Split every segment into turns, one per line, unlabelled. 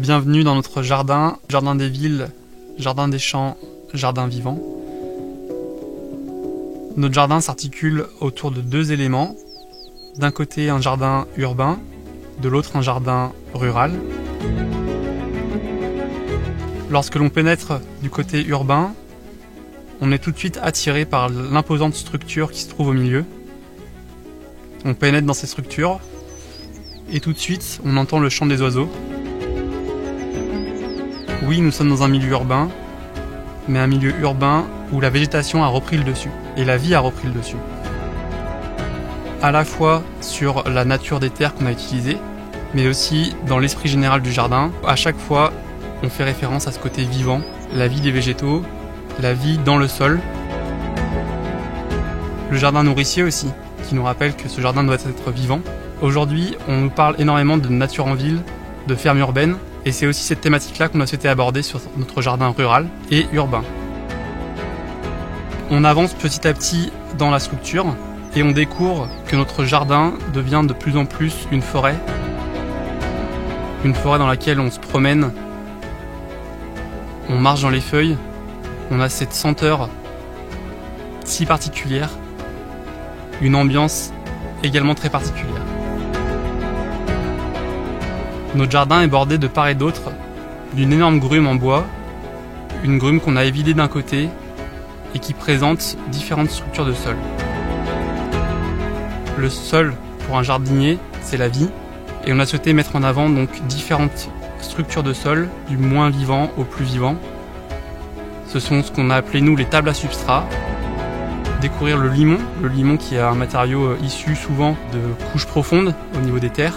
Bienvenue dans notre jardin, jardin des villes, jardin des champs, jardin vivant. Notre jardin s'articule autour de deux éléments. D'un côté un jardin urbain, de l'autre un jardin rural. Lorsque l'on pénètre du côté urbain, on est tout de suite attiré par l'imposante structure qui se trouve au milieu. On pénètre dans ces structures et tout de suite on entend le chant des oiseaux. Oui, nous sommes dans un milieu urbain, mais un milieu urbain où la végétation a repris le dessus et la vie a repris le dessus. À la fois sur la nature des terres qu'on a utilisées, mais aussi dans l'esprit général du jardin. À chaque fois, on fait référence à ce côté vivant, la vie des végétaux, la vie dans le sol. Le jardin nourricier aussi, qui nous rappelle que ce jardin doit être vivant. Aujourd'hui, on nous parle énormément de nature en ville, de ferme urbaine, et c'est aussi cette thématique-là qu'on a souhaité aborder sur notre jardin rural et urbain. On avance petit à petit dans la structure, et on découvre que notre jardin devient de plus en plus une forêt dans laquelle on se promène, on marche dans les feuilles, on a cette senteur si particulière, une ambiance également très particulière. Notre jardin est bordé de part et d'autre d'une énorme grume en bois, une grume qu'on a évidée d'un côté et qui présente différentes structures de sol. Le sol, pour un jardinier, c'est la vie, et on a souhaité mettre en avant donc différentes structures de sol, du moins vivant au plus vivant. Ce sont ce qu'on a appelé nous les tables à substrat. Découvrir le limon qui est un matériau issu souvent de couches profondes au niveau des terres.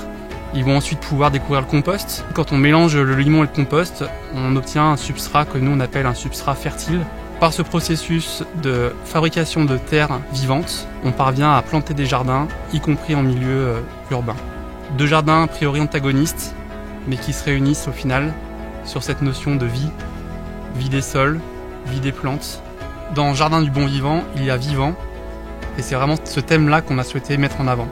Ils vont ensuite pouvoir découvrir le compost. Quand on mélange le limon et le compost, on obtient un substrat que nous on appelle un substrat fertile. Par ce processus de fabrication de terres vivantes, on parvient à planter des jardins, y compris en milieu urbain. Deux jardins a priori antagonistes, mais qui se réunissent au final sur cette notion de vie, vie des sols, vie des plantes. Dans Jardin du bon vivant, il y a vivant, et c'est vraiment ce thème-là qu'on a souhaité mettre en avant.